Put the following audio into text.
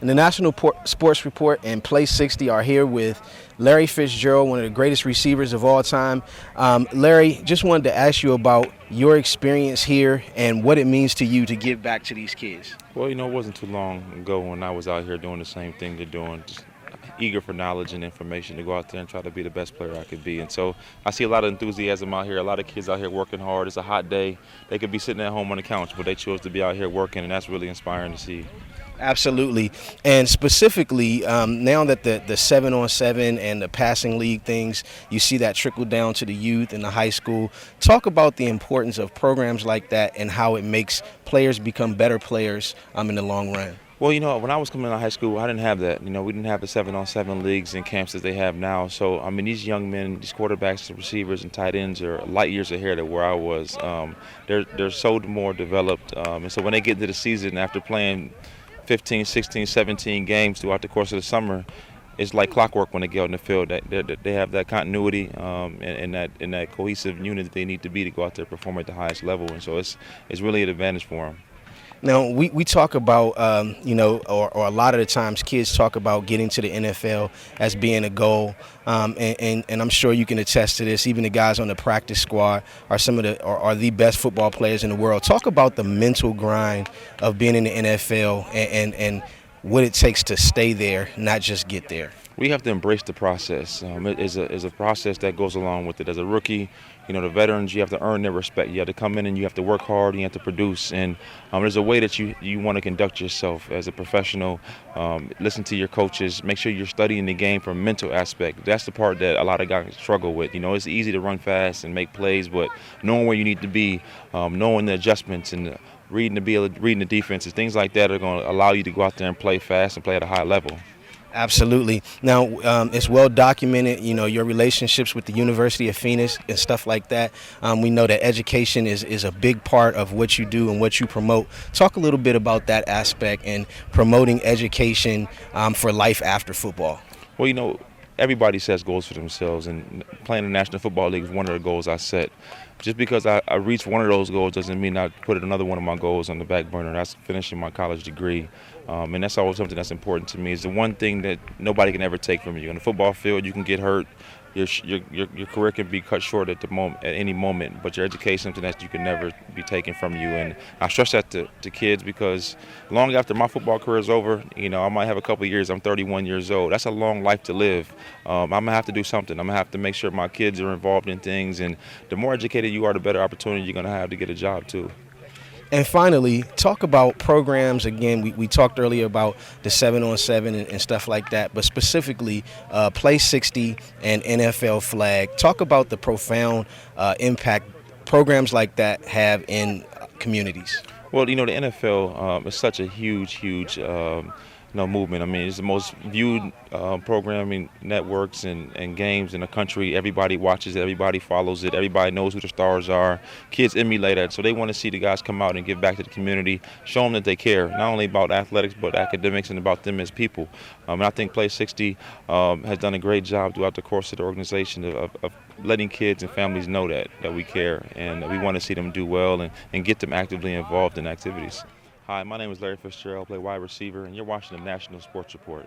And the National Sports Report and Play 60 are here with Larry Fitzgerald, one of the greatest receivers of all time. Larry, just wanted to ask you about your experience here and what it means to you to give back to these kids. Well, it wasn't too long ago when I was out here doing the same thing they're doing, just eager for knowledge and information to go out there and try to be the best player I could be. And so I see a lot of enthusiasm out here, a lot of kids out here working hard. It's a hot day. They could be sitting at home on the couch, but they chose to be out here working, and that's really inspiring to see. Absolutely. And specifically, now that the 7-on-7 and the passing league things, you see that trickle down to the youth and the high school. Talk about the importance of programs like that and how it makes players become better players in the long run. Well, when I was coming out of high school, I didn't have that. We didn't have the 7-on-7 leagues and camps that they have now. So, these young men, these quarterbacks and receivers and tight ends are light years ahead of where I was. They're so more developed. And so when they get into the season after playing 15, 16, 17 games throughout the course of the summer, it's like clockwork when they get out in the field. They have that continuity and that cohesive unit that they need to be to go out there and perform at the highest level. And so it's really an advantage for them. Now, we talk about, or a lot of the times kids talk about getting to the NFL as being a goal, and I'm sure you can attest to this. Even the guys on the practice squad are are the best football players in the world. Talk about the mental grind of being in the NFL and what it takes to stay there, not just get there. We have to embrace the process. It is a process that goes along with it. As a rookie, the veterans, you have to earn their respect. You have to come in and you have to work hard and you have to produce. And there's a way that you want to conduct yourself as a professional. Listen to your coaches. Make sure you're studying the game from a mental aspect. That's the part that a lot of guys struggle with. It's easy to run fast and make plays, but knowing where you need to be, knowing the adjustments and reading the defenses, things like that are going to allow you to go out there and play fast and play at a high level. Absolutely. Now, it's well documented, your relationships with the University of Phoenix and stuff like that. We know that education is a big part of what you do and what you promote. Talk a little bit about that aspect and promoting education for life after football. Well, everybody sets goals for themselves, and playing the National Football League is one of the goals I set. Just because I reached one of those goals doesn't mean I put another one of my goals on the back burner. That's finishing my college degree. And that's always something that's important to me. It's the one thing that nobody can ever take from you. On the football field, you can get hurt. Your career can be cut short at any moment, but your education is something that you can never be taken from you. And I stress that to kids because long after my football career is over, I might have a couple of years. I'm 31 years old. That's a long life to live. I'm going to have to do something. I'm going to have to make sure my kids are involved in things. And the more educated you are, the better opportunity you're going to have to get a job too. And finally, talk about programs. Again, we talked earlier about the 7-on-7 and stuff like that, but specifically Play 60 and NFL Flag. Talk about the profound impact programs like that have in communities. Well, the NFL is such a huge movement. It's the most viewed programming networks and games in the country. Everybody watches it. Everybody follows it. Everybody knows who the stars are. Kids emulate it. So they want to see the guys come out and give back to the community, show them that they care, not only about athletics but academics and about them as people. And I think Play 60 has done a great job throughout the course of the organization of letting kids and families know that we care and we want to see them do well and get them actively involved in activities. Hi, my name is Larry Fitzgerald. I play wide receiver, and you're watching the National Sports Report.